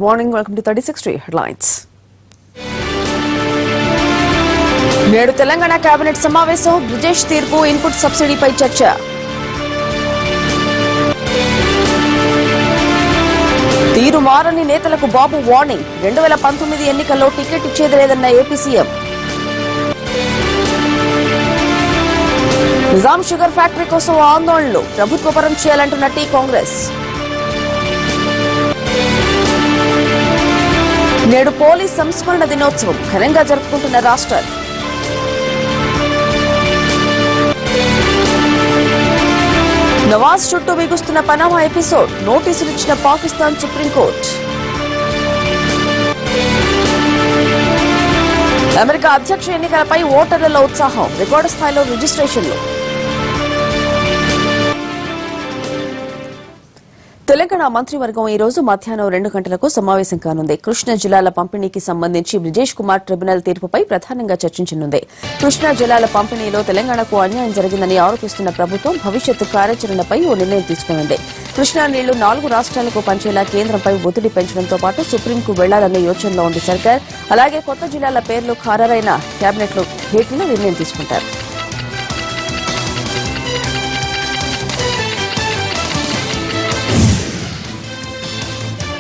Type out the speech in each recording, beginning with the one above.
morning. Welcome to 36 headlines. నేడు Telangana cabinet సమావేశం బ్రిజేష్ తీర్పు ఇన్పుట్ సబ్సిడీపై చర్చ. తీరు మారని నేతలకు బాబు వార్నింగ్. 2019 ఎన్నికల్లో టికెట్ ఇచ్చేది లేదన్న AP CM. Nizam sugar factory కోసం ఆందోళనలు. ప్రభుత్వ పరం చేయాలంటున్న టీ కాంగ్రెస్. నేడు పోలీస్ సంస్మరణ దినోత్సవం ఘనంగా జరుపుకుంటున్న రాష్ట్రాలు. నవాజ్ చుట్టూ బిగుస్తున్న పనామా ఎపిసోడ్. నోటీసులు ఇచ్చిన పాకిస్తాన్ సుప్రీంకోర్టు. అమెరికా అధ్యక్ష ఎన్నికలపై ఓటర్లలో ఉత్సాహం. రికార్డు స్థాయిలో రిజిస్ట్రేషన్లు. తెలంగాణ మంత్రివర్గం ఈ రోజు మధ్యాహ్నం 2 గంటలకు సమావేశం కానుంది. కృష్ణా జిల్లాల పంపిణీకి సంబంధించి బ్రిజేష్ కుమార్ ట్రిబ్యునల్ తీర్పుపై ప్రధానంగా చర్చించనుంది. కృష్ణా జిల్లాల పంపిణీలో తెలంగాణకు అన్యాయం జరిగిందని ఆరోపిస్తున్న ప్రభుత్వం భవిష్యత్తు కార్యాచరణపై ఓ నిర్ణయం తీసుకునుంది. కృష్ణా నీళ్లు 4 రాష్ట్రాలకు పంచేలా కేంద్రంపై ఒత్తిడి పెంచడంతో పాటు సుప్రీంకు వెళ్లాలనే యోచనలో ఉంది సర్కార్. అలాగే కొత్త జిల్లాల పేర్లు ఖరారైన కేబినెట్ భేటీలో నిర్ణయం తీసుకుంటారు.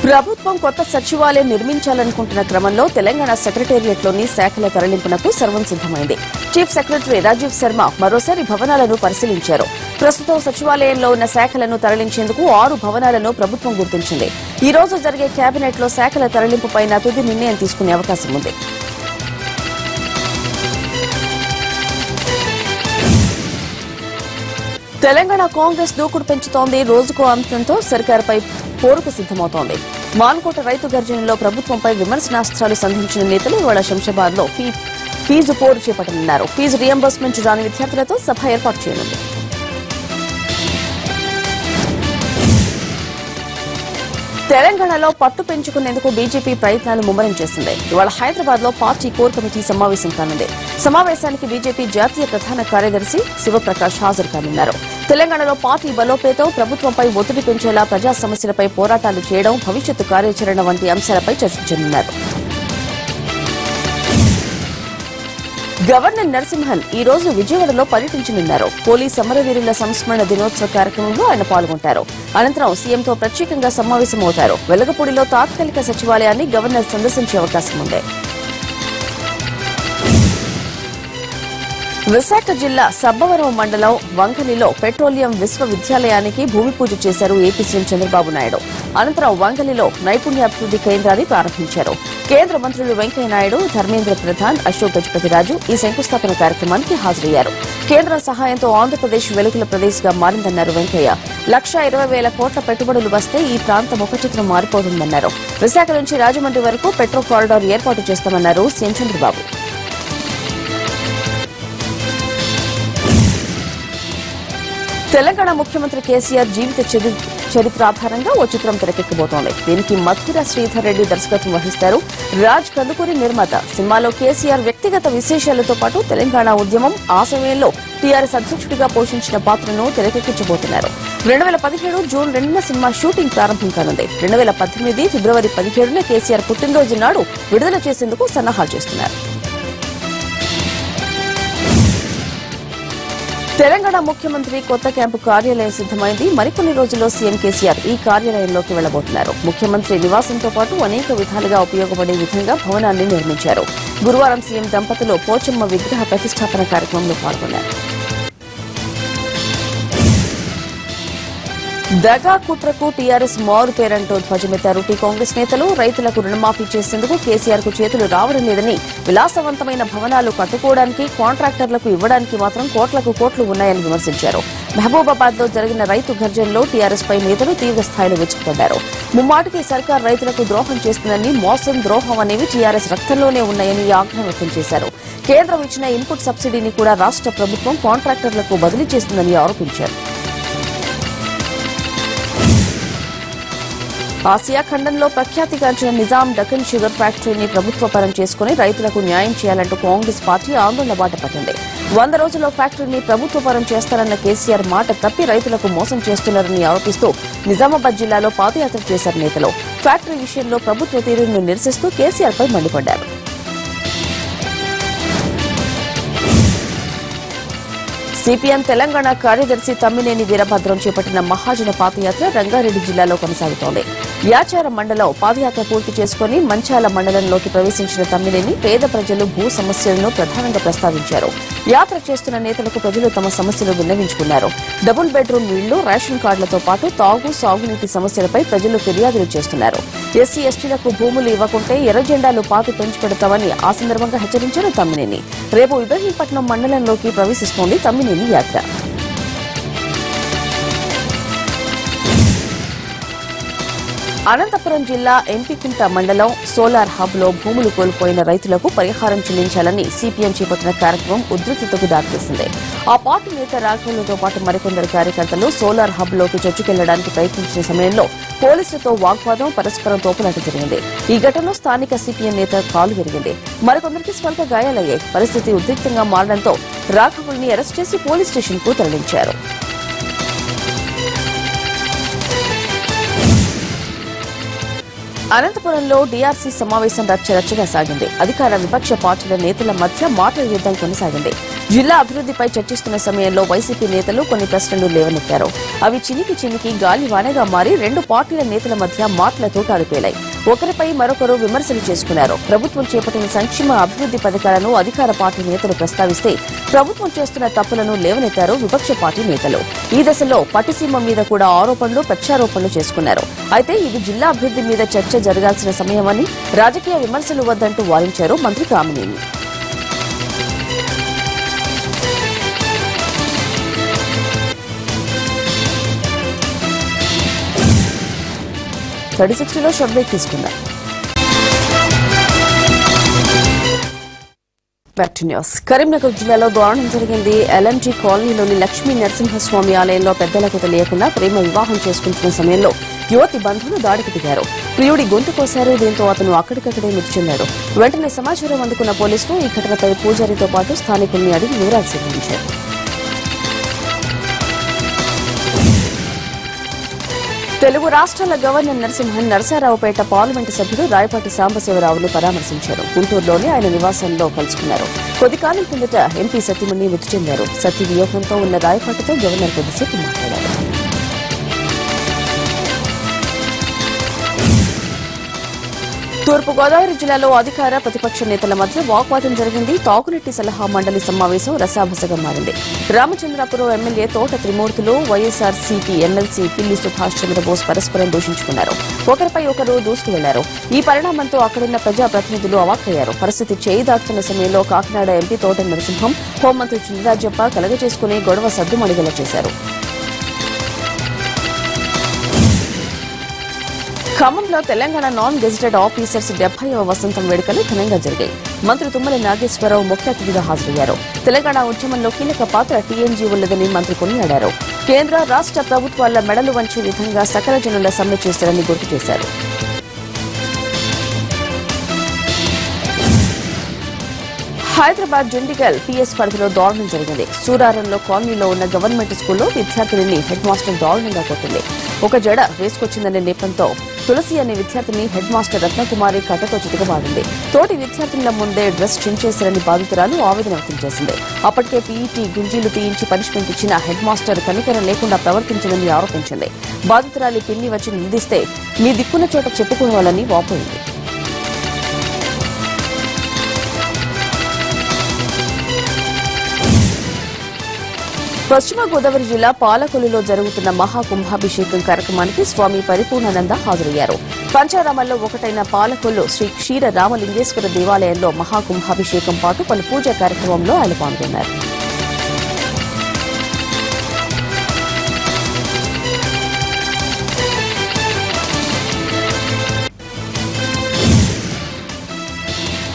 ప్రభుత్వం కొత్త సచివాలయం నిర్మించాలనుకుంటున్న క్రమంలో తెలంగాణ సెక్రటేరియట్లోని శాఖల తరలింపునకు సర్వం సిద్దమైంది. చీఫ్ సెక్రటరీ రాజీవ్ శర్మ మరోసారి భవనాలను పరిశీలించారు. ప్రస్తుతం సచివాలయంలో ఉన్న శాఖలను తరలించేందుకు 6 భవనాలను ప్రభుత్వం గుర్తించింది. ఈ రోజు జరిగే కేబినెట్లో శాఖల తరలింపుపై తుది నిర్ణయం తీసుకునే అవకాశం ఉంది. తెలంగాణ కాంగ్రెస్ దూకుడు పెంచుతోంది. రోజుకో అంశంతో సర్కారుపై పోరుకు సిద్దమవుతోంది. మాన్కోట రైతు గర్జనలో ప్రభుత్వంపై విమర్శనాస్త్రాలు సంధించిన నేతలు ఇవాళ శంషాబాద్ లో ఫీజు పోరు చేపట్టనున్నారు. ఫీజు రియంబర్స్మెంట్ రాని విద్యార్థులతో సభ ఏర్పాటు చేయనుంది. తెలంగాణలో పట్టు పెంచుకునేందుకు బీజేపీ ప్రయత్నాలు ముమ్మరం చేసింది. ఇవాళ హైదరాబాద్ లో పార్టీ కోర్ కమిటీ సమావేశం కానుంది. సమావేశానికి బీజేపీ జాతీయ ప్రధాన కార్యదర్శి శివప్రకాష్ హాజరు కానున్నారు. తెలంగాణలో పార్టీ బలోపేతం, ప్రభుత్వంపై ఒత్తిడి పెంచేలా ప్రజా సమస్యలపై పోరాటాలు చేయడం, భవిష్యత్తు కార్యాచరణ వంటి అంశాలపై చర్చించనున్నారు. గవర్నర్ నరసింహన్ ఈ రోజు విజయవాడలో పర్యటించనున్నారు. పోలీస్ అమరవీరుల సంస్మరణ దినోత్సవ కార్యక్రమంలో ఆయన పాల్గొంటారు. అనంతరం సీఎంతో ప్రత్యేకంగా సమావేశమవుతారు. వెలగపూడిలో తాత్కాలిక సచివాలయాన్ని గవర్నర్ సందర్శించే అవకాశం ఉంది. విశాఖ జిల్లా సబ్బవరం మండలం వంగలిలో పెట్రోలియం విశ్వవిద్యాలయానికి భూమి పూజ చేశారు ఏపీ సీఎం చంద్రబాబు నాయుడు. అనంతరం వంగలిలో నైపుణ్యాభివృద్ది కేంద్రాన్ని ప్రారంభించారు. కేంద్ర మంత్రులు వెంకయ్యనాయుడు, ధర్మేంద్ర ప్రధాన్, అశోక్ గజపతిరాజు ఈ శంకుస్థాపన కార్యక్రమానికి హాజరయ్యారు. కేంద్రం సహాయంతో ఆంధ్రప్రదేశ్ వెలుగుల ప్రదేశ్ గా మారిందన్నారు వెంకయ్య. 1,20,000 కోట్ల పెట్టుబడులు వస్తే ఈ ప్రాంత ముఖచిత్రం మారిపోతుందన్నారు. విశాఖ నుంచి రాజమండ్రి వరకు పెట్రో కారిడార్ ఏర్పాటు చేస్తామన్నారు సీఎం చంద్రబాబు. తెలంగాణ ముఖ్యమంత్రి కేసీఆర్ జీవిత చరిత్ర ఆధారంగా ఓ చిత్రం తెరకెక్కబోతోంది. దీనికి మధుర శ్రీధర్ రెడ్డి దర్శకత్వం వహిస్తారు. రాజ్ కందుకూరి నిర్మాత. సినిమాలో కేసీఆర్ వ్యక్తిగత విశేషాలతో పాటు తెలంగాణ ఉద్యమం, ఆ సమయంలో టీఆర్ఎస్ అధ్యక్షుడిగా పోషించిన పాత్రను తెరకెక్కించబోతున్నారు. 2017 జూన్ 2న సినిమా షూటింగ్ ప్రారంభం కానుంది. 2018 ఫిబ్రవరి 17న కేసీఆర్ పుట్టినరోజు నాడు విడుదల చేసేందుకు సన్నాహాలు చేస్తున్నారు. తెలంగాణ ముఖ్యమంత్రి కొత్త క్యాంపు కార్యాలయం సిద్దమైంది. మరికొన్ని రోజుల్లో సీఎం కేసీఆర్ ఈ కార్యాలయంలోకి వెళ్లబోతున్నారు. ముఖ్యమంత్రి నివాసంతో పాటు అనేక విధాలుగా ఉపయోగపడే విధంగా భవనాన్ని నిర్మించారు. గురువారం సీఎం దంపతులు పోచమ్మ విగ్రహ ప్రతిష్టాపన కార్యక్రమంలో పాల్గొన్నారు. దగా కుట్రకు టీఆర్ఎస్ మారు పేరంటూ ధ్వజమెత్తారు టీ కాంగ్రెస్ నేతలు. రైతులకు రుణమాఫీ చేసేందుకు కేసీఆర్ కు చేతులు రావడం లేదని, విలాసవంతమైన భవనాలు కట్టుకోవడానికి, కాంట్రాక్టర్లకు ఇవ్వడానికి మాత్రం కోట్లకు కోట్లు ఉన్నాయని విమర్శించారు. మహబూబాబాద్ లో జరిగిన రైతు గర్జనలో టీఆర్ఎస్ పై నేతలు తీవ్ర స్థాయిలో విరుచుకుపడ్డారు. ముమ్మాటికి సర్కార్ రైతులకు ద్రోహం చేస్తుందని, మోసం, ద్రోహం అనేవి టీఆర్ఎస్ రక్తంలోనే ఉన్నాయని ఆగ్రహం వ్యక్తం చేశారు. కేంద్రం ఇచ్చిన ఇన్పుట్ సబ్సిడీని కూడా రాష్ట్ర ప్రభుత్వం కాంట్రాక్టర్లకు బదిలీ చేస్తుందని ఆరోపించారు. ఆసియా ఖండంలో ప్రఖ్యాతిగాంచిన నిజాం డక్కన్ షుగర్ ఫ్యాక్టరీని ప్రభుత్వ పరం చేసుకుని రైతులకు న్యాయం చేయాలంటూ కాంగ్రెస్ పార్టీ ఆందోళన బాట పట్టింది. 100 రోజుల్లో ఫ్యాక్టరీని ప్రభుత్వ పరం చేస్తారన్న కేసీఆర్ మాట తప్పి రైతులకు మోసం చేస్తున్నారని ఆరోపిస్తూ నిజామాబాద్ జిల్లాలో పాదయాత్ర చేశారు నేతలు. ఫ్యాక్టరీ విషయంలో ప్రభుత్వ తీరును నిరసిస్తూ కేసీఆర్ పై మండిపడ్డారు. సిపిఎం తెలంగాణ కార్యదర్శి తమ్మినేని వీరభద్రం చేపట్టిన మహాజన పాదయాత్ర రంగారెడ్డి జిల్లాలో కొనసాగుతోంది. యాచారం మండలం పాదయాత్ర పూర్తి చేసుకుని మంచాల మండలంలోకి ప్రవేశించిన తమ్మినేని పేద ప్రజలు భూ సమస్యలను ప్రధానంగా ప్రస్తావించారు. యాత్ర చేస్తున్న నేతలకు ప్రజలు తమ సమస్యలు విన్నవించుకున్నారు. డబుల్ బెడ్రూమ్ ఇళ్లు, రేషన్ కార్డులతో పాటు తాగు, సాగునీటి సమస్యలపై ప్రజలు ఫిర్యాదులు చేస్తున్నారు. ఎస్సీ ఎస్టీలకు భూములు ఇవ్వకుంటే ఎర్ర జెండాలు పాతి పెంచి పెడతామని ఆ సందర్భంగా హెచ్చరించారు తమ్మినేని. రేపు ఇబ్రహీంపట్నం మండలంలోకి ప్రవేశిస్తోంది తమ్మినేని యాత్ర. అనంతపురం జిల్లా ఎంపికుంట మండలం సోలార్ హబ్ లో భూములు కోల్పోయిన రైతులకు పరిహారం చెల్లించాలని సిపిఎం చేపట్టిన కార్యక్రమం ఉద్రిక్తతకు దారితీసింది. ఆ పార్టీ నేత రాఘవులతో పాటు మరికొందరు కార్యకర్తలు సోలార్ హబ్ లోకి చొచ్చుకెళ్లడానికి ప్రయత్నించిన సమయంలో పోలీసులతో వాగ్వాదం, పరస్పరం తోపులాట జరిగింది. ఈ ఘటనలో స్థానిక సిపిఎం నేత కాలు విరిగింది. మరికొందరికి స్వల్ప గాయాలయ్యాయి. పరిస్థితి ఉద్రిక్తంగా మారడంతో రాఘవుల్ని అరెస్ట్ చేసి పోలీస్ స్టేషన్ కు తరలించారు. అనంతపురంలో డీఆర్సీ సమావేశం రచ్చరచ్చగా సాగింది. అధికార విపక్ష పార్టీల నేతల మధ్య మాటల యుద్దం కొనసాగింది. జిల్లా అభివృద్దిపై చర్చిస్తున్న సమయంలో వైసీపీ నేతలు కొన్ని ప్రశ్నలు లేవనెత్తారు. అవి చినికి గాలివానగా మారి రెండు పార్టీల నేతల మధ్య మాటల తూటాలు పేలాయి. ఒకరిపై మరొకరు విమర్శలు చేసుకున్నారు. ప్రభుత్వం చేపట్టిన సంక్షేమ అభివృద్ది పథకాలను అధికార పార్టీ నేతలు ప్రస్తావిస్తే ప్రభుత్వం చేస్తున్న తప్పులను లేవనెత్తారు విపక్ష పార్టీ నేతలు. ఈ దశలో పట్టిసీమ మీద కూడా ఆరోపణలు, ప్రత్యారోపణలు చేసుకున్నారు. అయితే ఇది జిల్లా అభివృద్ది మీద చర్చ జరగాల్సిన సమయమని, రాజకీయ విమర్శలు వద్దంటూ వారించారు మంత్రి కామినేని. లో షార్ట్ బ్రేక్ తీసుకుందాం. Back to news. కరీంనగర్ జిల్లాలో దారుణం జరిగింది. ఎల్ఎంజీ కాలనీలోని లక్ష్మీ నరసింహస్వామి ఆలయంలో పెద్దలకు తెలియకుండా ప్రేమ వివాహం చేసుకుంటున్న సమయంలో యువతి బంధువులు దాడికి దిగారు. ప్రియుడి గొంతు కోశారు. దీంతో అతను అక్కడికక్కడే మృతి చెందాడు. వెంటనే సమాచారం అందుకున్న పోలీసులు ఈ ఘటనపై పూజారితో పాటు స్థానికుల్ని అడిగి వివరాలు సేకరించారు. తెలుగు రాష్ట్రాల గవర్నర్ నరసింహన్ నరసరావుపేట పార్లమెంటు సభ్యుడు రాయపాటి సాంబశివరావును పరామర్శించారు. గుంటూరులోని ఆయన నివాసంలో కలుసుకున్నారు. కొద్ది కాలం కిందట ఎంపీ సతీమణి మృతి చెందారు. సతీ వియోగంతో ఉన్న రాయపాటితో గవర్నర్ కొద్దిసేపు మాట్లాడారు. తూర్పుగోదావరి జిల్లాలో అధికార ప్రతిపక్ష నేతల మధ్య వాగ్వాదం జరిగింది. తాగునీటి సలహా మండలి సమావేశం రసాభసగా మారింది. రామచంద్రాపురం ఎమ్మెల్యే తోట త్రిమూర్తులు, వైఎస్ఆర్సీపీ ఎమ్మెల్సీ పిల్లి సుభాష్ చంద్రబోస్ పరస్పరం దూషించుకున్నారు. ఒకరిపై ఒకరు దూసుకువెళ్లారు. ఈ పరిణామంతో అక్కడున్న ప్రజాప్రతినిధులు అవాక్కయ్యారు. పరిస్థితి చేయి దాటుతున్న సమయంలో కాకినాడ ఎంపీ తోట నరసింహం, హోంమంత్రి చినరాజప్ప కలగజేసుకుని గొడవ సద్దుమణిగేలా చేశారు. ఖమ్మంలో తెలంగాణ నాన్ గెజిటెడ్ ఆఫీసర్స్ 70వ వసంతం వేడుకలు ఘనంగా జరిగాయి. మంత్రి తుమ్మల నాగేశ్వరరావు ముఖ్య అతిథిగా హాజరయ్యారు. తెలంగాణ ఉద్యమంలో కీలక పాత్ర టీఎన్జీ ఉన్నదని మంత్రి కొనియాడారు. కేంద్ర, రాష్ట్ర ప్రభుత్వాల మెడలు వంచే విధంగా సకల జనుల సమ్మె చేశారని గుర్తు చేశారు. హైదరాబాద్ జుండిగల్ పీఎస్ పరిధిలో దారుణం జరిగింది. సూరారంలో కాలనీలో ఉన్న గవర్నమెంట్ స్కూల్లో విద్యార్థిని హెడ్ మాస్టర్ దారుణంగా కొట్టింది. ఒక జడ వేసుకొచ్చిందనే నెపంతో తులసి అనే విద్యార్థిని హెడ్ మాస్టర్ రత్నకుమారి కట్టతో చితకబాదింది. తోటి విద్యార్థినుల ముందే డ్రెస్ చించేశారని బాధితురాలు ఆవేదన వ్యక్తం చేసింది. అప్పటికే పీఈటీ గుంజీలు తీయించి పనిష్మెంట్ ఇచ్చిన హెడ్ మాస్టర్ కనికరం లేకుండా ప్రవర్తించిందని ఆరోపించింది. బాధితురాలి పిన్ని వచ్చి నిందిస్తే మీ దిక్కున్న చోట చెప్పుకోవాలని వాపోయింది. పశ్చిమ గోదావరి జిల్లా పాలకొల్లులో జరుగుతున్న మహాకుంభాభిషేకం కార్యక్రమానికి స్వామి పరిపూర్ణానంద హాజరయ్యారు. పంచారామాల్లో ఒకటైన పాలకొల్లు శ్రీ క్షీర రామలింగేశ్వర దేవాలయంలో మహాకుంభాభిషేకం పాటు పలు పూజా కార్యక్రమంలో ఆయన పాల్గొన్నారు.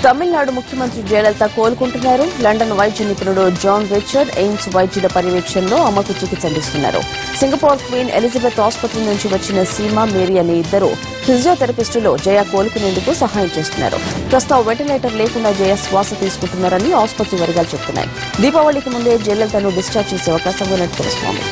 తమిళనాడు ముఖ్యమంత్రి జయలలిత కోలుకుంటున్నారు. లండన్ వైద్య నిపుణుడు జాన్ రిచర్డ్ ఎయిమ్స్ వైద్యుల పర్యవేక్షణలో అమ్మకు చికిత్స అందిస్తున్నారు. సింగపూర్ క్వీన్ ఎలిజబెత్ ఆసుపత్రి నుంచి వచ్చిన సీమా మేరీ అనే ఇద్దరు ఫిజియోథెరపిస్టులు జయ కోలుకునేందుకు సహాయం చేస్తున్నారు. ప్రస్తుతం వెంటిలేటర్ లేకుండా జయ శ్వాస తీసుకుంటున్నారని ఆసుపత్రి వర్గాలు చెబుతున్నాయి. దీపావళికి ముందే జయలలితను డిశ్చార్జ్ చేసే అవకాశం ఉన్నట్టు తెలుస్తోంది.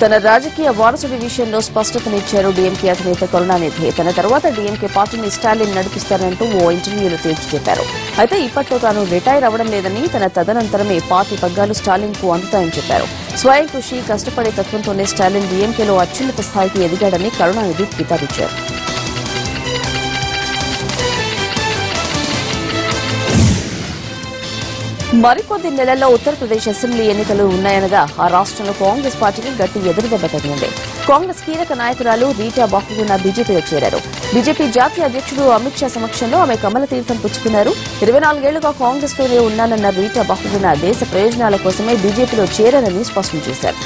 తన రాజకీయ వారసుడి విషయంలో స్పష్టతనిచ్చారు డీఎంకే అధినేత కరుణానిధి. తన తర్వాత డీఎంకే పార్టీని స్టాలిన్ నడిపిస్తారంటూ ఓ ఇంటర్వ్యూలో తేల్చి చెప్పారు. అయితే ఇప్పట్లో తాను రిటైర్ అవ్వడం లేదని, తన తదనంతరమే పార్టీ పగ్గాలు స్టాలిన్ కు అందుతాయని చెప్పారు. స్వయం కృషి, కష్టపడే తత్వంతోనే స్టాలిన్ డీఎంకేలో అత్యున్నత స్థాయికి ఎదిగాడని కరుణానిధి కితాబిచ్చారు. మరికొద్ది నెలల్లో ఉత్తరప్రదేశ్ అసెంబ్లీ ఎన్నికలు ఉన్నాయనగా ఆ రాష్ట్రంలో కాంగ్రెస్ పార్టీకి గట్టి ఎదురుదెబ్బ తగిలింది. కాంగ్రెస్ కీలక నాయకురాలు రీటా బహుగుణ బీజేపీలో చేరారు. బీజేపీ జాతీయ అధ్యక్షుడు అమిత్ షా సమక్షంలో ఆమె కమల తీర్థం పుచ్చుకున్నారు. 24 ఏళ్లుగా కాంగ్రెస్ లోనే ఉన్నానన్న రీటా బహుగుణ దేశ ప్రయోజనాల కోసమే బీజేపీలో చేరారని స్పష్టం చేశారు.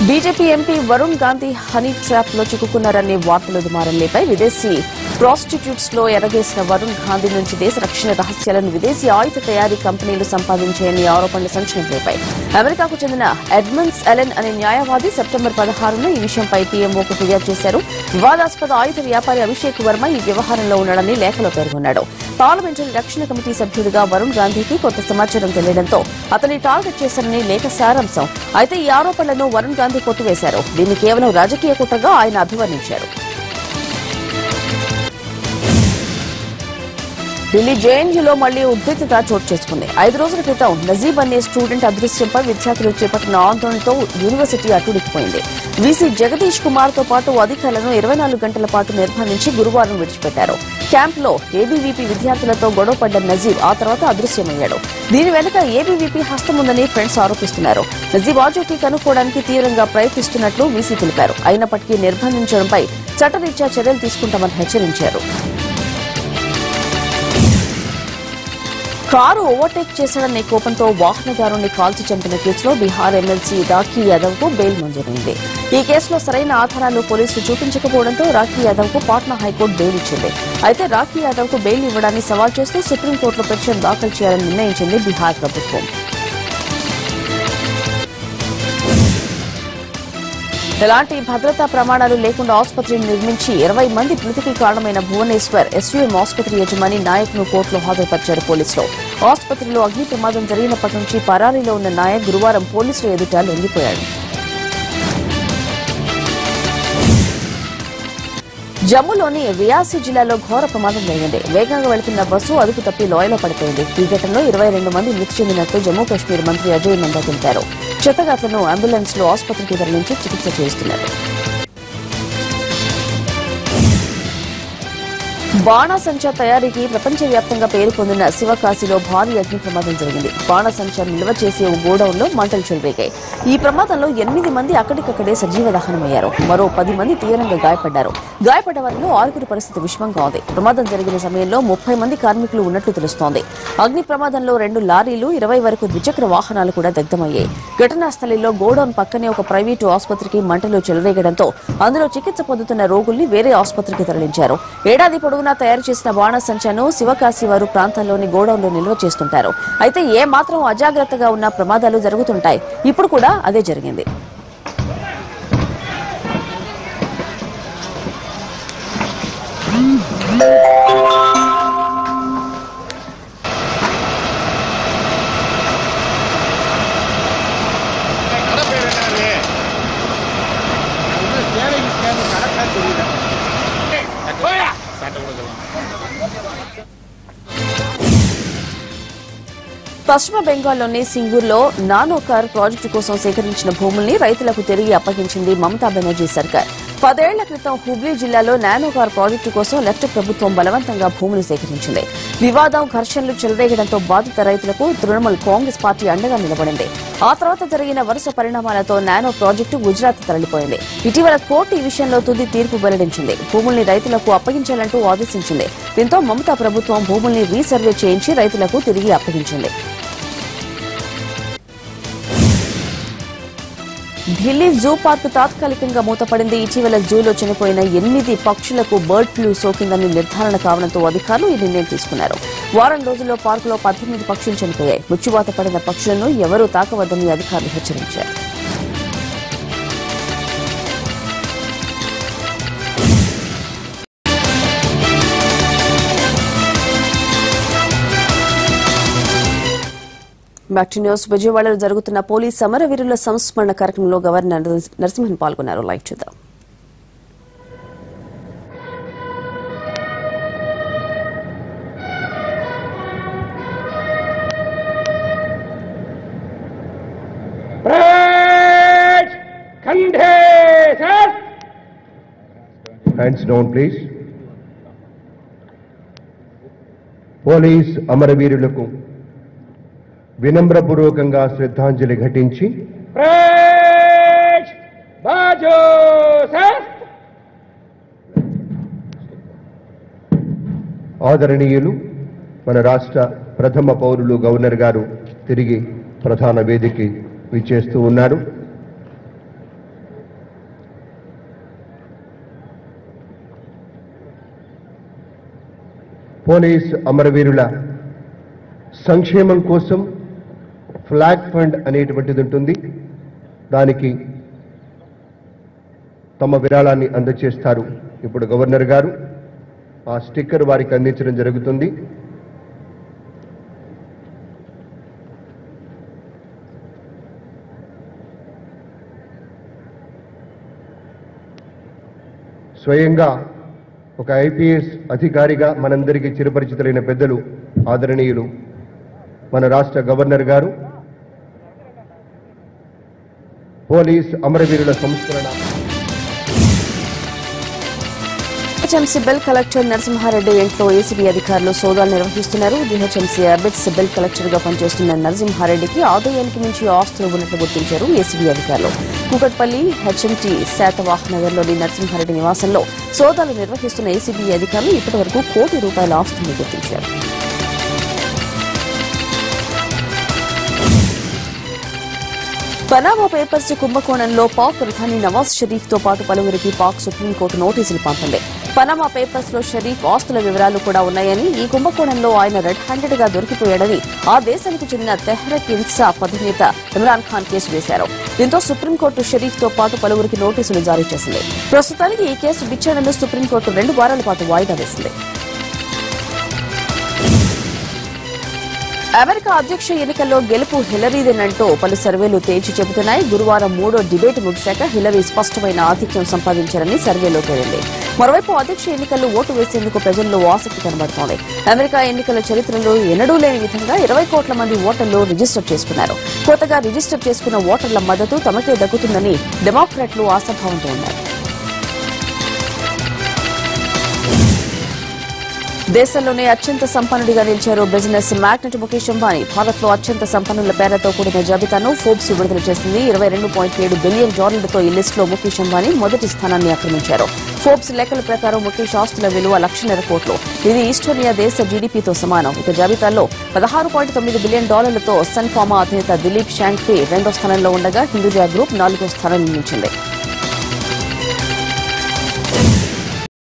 BJP MP Varun Gandhi honey trap లో చిక్కుకున్నారనే వార్తలు దుమారం లేపాయి. విదేశీ ప్రాస్టిట్యూట్స్ లో ఎరగేసిన వరుణ్ గాంధీ నుంచి దేశ రక్షణ రహస్యాలను విదేశీ ఆయుధ తయారీ కంపెనీలు సంపాదించాయని ఆరోపణలు సంచలనం రేపాయి. అమెరికాకు చెందిన ఎడ్మండ్స్ ఎలెన్ అనే న్యాయవాది సెప్టెంబర్ 16న ఈ విషయంపై పీఎంఓకు ఫిర్యాదు చేశారు. వివాదాస్పద ఆయుధ వ్యాపారి అభిషేక్ వర్మ ఈ వ్యవహారంలో ఉన్నాడని లేఖలో పేర్కొన్నాడు. పార్లమెంటరీ రక్షణ కమిటీ సభ్యుడిగా వరుణ్ గాంధీకి కొంత సమాచారం తెలియడంతో అతన్ని టార్గెట్ చేశారని లేఖ సారాంశం. అయితే ఈ ఆరోపణలను వరుణ్ గాంధీ కొట్టివేశారు. దీన్ని కేవలం రాజకీయ కుట్రగా ఆయన అభివర్ణించారు. ఢిల్లీ జేఎన్యూలో మళ్లీ ఉద్రిక్తత చోటు చేసుకుంది. 5 రోజుల క్రితం నజీబ్ అనే స్టూడెంట్ అదృశ్యంపై విద్యార్థులు చేపట్టిన ఆందోళనతో యూనివర్సిటీ అట్టుడికిపోయింది. వీసీ జగదీష్ కుమార్ తో పాటు అధికారులను 24 గంటల పాటు నిర్బంధించి గురువారం విడిచిపెట్టారు. క్యాంప్లో ఏబీవీపీ విద్యార్థులతో గొడవపడ్డ నజీబ్ ఆ తర్వాత అదృశ్యమయ్యాడు. దీని వెనుక ఏబీవీపీ హస్తముందని ఫ్రెండ్స్ ఆరోపిస్తున్నారు. నజీబ్ ఆచూకీ కనుక్కోవడానికి తీవ్రంగా ప్రయత్నిస్తున్నట్లు వీసీ తెలిపారు. అయినప్పటికీ నిర్బంధించడంపై చట్టరీత్యా చర్యలు తీసుకుంటామని హెచ్చరించారు. కారు ఓవర్టేక్ చేశాడనే కోపంతో వాహనదారుణ్ణి కాల్చి చంపిన కేసులో బీహార్ ఎమ్మెల్సీ రాఖీ యాదవ్ కు బెయిల్ మంజూరైంది. ఈ కేసులో సరైన ఆధారాలు పోలీసులు చూపించకపోవడంతో రాఖీ యాదవ్ కు పాట్నా హైకోర్టు బెయిల్ ఇచ్చింది. అయితే రాఖీ యాదవ్ కు బెయిల్ ఇవ్వడాన్ని సవాల్ చేస్తూ సుప్రీంకోర్టులో పిటిషన్ దాఖలు చేయాలని నిర్ణయించింది బీహార్ ప్రభుత్వం. ఎలాంటి భద్రతా ప్రమాణాలు లేకుండా ఆసుపత్రిని నిర్మించి 20 మంది మృతికి కారణమైన భువనేశ్వర్ ఎస్యూఎం ఆసుపత్రి యజమాని నాయక్ ను కోర్టులో హాజరుపరిచారు పోలీసులు. ఆసుపత్రిలో అగ్ని ప్రమాదం జరిగినప్పటి నుంచి పరారీలో ఉన్న నాయక్ గురువారం పోలీసుల ఎదుట లొంగిపోయాడు. జమ్మూలోని రియాసీ జిల్లాలో ఘోర ప్రమాదం జరిగింది. వేగంగా వెళుతున్న బస్సు అదుపు తప్పి లోయలో పడిపోయింది. ఈ ఘటనలో 22 మంది మృతి చెందినట్లు జమ్మూ కాశ్మీర్ మంత్రి అజయ్ నందా తెలిపారు. క్షతగాత్రులను అంబులెన్స్ లో ఆసుపత్రికి తరలించి చికిత్స చేస్తున్నారు. బాణాసంచా తయారీకి ప్రపంచవ్యాప్తంగా పేరు పొందిన శివకాశిలో భారీ అగ్ని ప్రమాదం జరిగింది. బాణాసంచా నిల్వ చేసే ఓ గోడౌన్ లో మంటలు చెలరేగాయి. ఈ ప్రమాదంలో 8 మంది అక్కడికక్కడే సజీవ దహనమయ్యారు. మరో 10 మంది తీవ్రంగా గాయపడ్డారు. గాయపడ్డ వారిలో 6 పరిస్థితి విషమంగా ఉంది. ప్రమాదం జరిగిన సమయంలో 30 మంది కార్మికులు ఉన్నట్లు తెలుస్తోంది. అగ్ని ప్రమాదంలో 2 లారీలు, 20 వరకు ద్విచక్ర వాహనాలు కూడా దగ్ధమయ్యాయి. ఘటనా స్థలిలో గోడౌన్ పక్కనే ఒక ప్రైవేటు ఆసుపత్రికి మంటలు చెలరేగడంతో అందులో చికిత్స పొందుతున్న రోగుల్ని వేరే ఆసుపత్రికి తరలించారు. ఏడాది పొడవునా తయారు చేసిన బాణాసంచాను శివకాశి వారు ప్రాంతాల్లోని గోడౌన్లో నిల్వ చేస్తుంటారు. అయితే ఏ మాత్రం అజాగ్రత్తగా ఉన్న ప్రమాదాలు జరుగుతుంటాయి. ఇప్పుడు కూడా అదే జరిగింది. పశ్చిమ బెంగాల్లోని సింగూర్లో నానో కార్ ప్రాజెక్టు కోసం సేకరించిన భూముల్ని రైతులకు తిరిగి అప్పగించింది మమతా బెనర్జీ సర్కార్. 10 ఏళ్ల క్రితం హుబ్లీ జిల్లాలో నానో కార్ ప్రాజెక్టు కోసం లెఫ్ట్ ప్రభుత్వం బలవంతంగా భూములు సేకరించింది. వివాదం, ఘర్షణలు చెలరేగడంతో బాధిత రైతులకు తృణమూల్ కాంగ్రెస్ పార్టీ అండగా నిలబడింది. ఆ తర్వాత జరిగిన వరుస పరిణామాలతో నానో ప్రాజెక్టు గుజరాత్ తరలిపోయింది. ఇటీవల కోర్టు ఈ విషయంలో తుది తీర్పు వెల్లడించింది. భూముల్ని రైతులకు అప్పగించాలంటూ ఆదేశించింది. దీంతో మమతా ప్రభుత్వం భూముల్ని రీసర్వే చేయించి రైతులకు తిరిగి అప్పగించింది. ఢిల్లీ జూ పార్క్ తాత్కాలికంగా మూతపడింది. ఇటీవల జూలో చనిపోయిన 8 పక్షులకు బర్డ్ ఫ్లూ సోకిందని నిర్ధారణ కావడంతో అధికారులు ఈ నిర్ణయం తీసుకున్నారు. వారం రోజుల్లో పార్కులో 18 పక్షులు చనిపోయాయి. మృత్యువాత పడిన పక్షులను ఎవరూ తాకవద్దని అధికారులు హెచ్చరించారు. Back to news. విజయవాడలో జరుగుతున్న పోలీస్ సమరవీరుల సంస్మరణ కార్యక్రమంలో గవర్నర్ నరసింహన్ పాల్గొన్నారు. లైవ్ చూద్దాం. Hands down, please. పోలీస్ అమరవీరులకు వినమ్రపూర్వకంగా శ్రద్ధాంజలి ఘటించి ఆదరణీయులు మన రాష్ట్ర ప్రథమ పౌరులు గవర్నర్ గారు తిరిగి ప్రధాన వేదికకి విచ్చేస్తూ ఉన్నారు. పోలీస్ అమరవీరుల సంక్షేమం కోసం ఫ్లాగ్ ఫండ్ అనేటువంటిది ఉంటుంది. దానికి తమ విరాళాన్ని అందజేస్తారు. ఇప్పుడు గవర్నర్ గారు ఆ స్టిక్కర్ వారికి అందించడం జరుగుతుంది. స్వయంగా ఒక ఐపీఎస్ అధికారిగా మనందరికీ చిరపరిచితులైన పెద్దలు ఆదరణీయులు మన రాష్ట్ర గవర్నర్ గారు పోలీస్ అమరవీరుల సంస్మరణ. జీహెచ్ఎంసీ బిల్ కలెక్టర్ నరసింహారెడ్డి ఇంట్లో ఏసీబీ అధికారులు సోదాలు నిర్వహిస్తున్నారు. జీహెచ్ఎంసీ అబిట్స్ బిల్ కలెక్టర్ గా పనిచేస్తున్న నరసింహారెడ్డికి ఆదాయానికి మించి ఆస్తులు ఉన్నట్లు గుర్తించారు ఏసీబీ అధికారులు. కూకట్పల్లి హెచ్ఎంటీ శాతవాహనగర్లోని నరసింహారెడ్డి నివాసంలో సోదాలు నిర్వహిస్తున్న ఏసీబీ అధికారులు ఇప్పటివరకు ₹1 కోటి ఆస్తులను గుర్తించారు. పనామా పేపర్స్ కుంభకోణంలో పాక్ ప్రధాని నవాజ్ షరీఫ్ తో పాటు పలువురికి పాక్ సుప్రీంకోర్టు నోటీసులు పంపింది. పనామా పేపర్స్ లో షరీఫ్ ఆస్తుల వివరాలు కూడా ఉన్నాయని, ఈ కుంభకోణంలో ఆయన రెడ్ హ్యాండెడ్ గా దొరికిపోయాడని ఆ దేశానికి చెందిన తెహ్రీక్ ఇన్సాఫ్ అధినేత ఇమ్రాన్ ఖాన్ కేసు వేశారు. దీంతో సుప్రీంకోర్టు షరీఫ్ తో పాటు పలువురికి నోటీసులు జారీ చేసింది. ప్రస్తుతానికి ఈ కేసు విచారణను సుప్రీంకోర్టు 2 వారాల పాటు వాయిదా వేసింది. అమెరికా అధ్యక్ష ఎన్నికల్లో గెలుపు హిలరీదేనంటూ పలు సర్వేలు తేల్చి చెబుతున్నాయి. గురువారం 3వ డిబేట్ ముగిశాక హిలరీ స్పష్టమైన ఆధిక్యం సంపాదించారని సర్వేలో తేలింది. మరోవైపు అధ్యక్ష ఎన్నికల్లో ఓటు వేసేందుకు ప్రజల్లో ఆసక్తి కనబడుతోంది. అమెరికా ఎన్నికల చరిత్రలో ఎన్నడూ లేని విధంగా 20 కోట్ల మంది ఓటర్లు రిజిస్టర్ చేసుకున్నారు. కొత్తగా రిజిస్టర్ చేసుకున్న ఓటర్ల మద్దతు తమకే దక్కుతుందని డెమోక్రాట్లు ఆశాభావంతో ఉన్నారు. దేశంలోనే అత్యంత సంపన్నుడిగా నిలిచారు బిజినెస్ మ్యాగ్నెట్ ముఖేష్ అంబానీ. భారత్లో అత్యంత సంపన్నుల పేర్లతో కూడిన జాబితాను ఫోర్బ్స్ విడుదల చేసింది. $22.7 బిలియన్ ఈ లిస్టులో ముఖేష్ అంబానీ మొదటి స్థానాన్ని ఆక్రమించారు. ఫోర్బ్స్ లెక్కల ప్రకారం ముఖేష్ ఆస్తుల విలువ $1.5 కోట్లు. ఇది ఈస్టోనియా దేశ జీడీపీతో సమానం. ఇక జాబితాలో $16.9 బిలియన్ సన్ ఫార్మా అధినేత దిలీప్ షాంక్వీ 2వ స్థానంలో ఉండగా హిందూజా గ్రూప్ 4వ స్థానంలో నిలిచింది.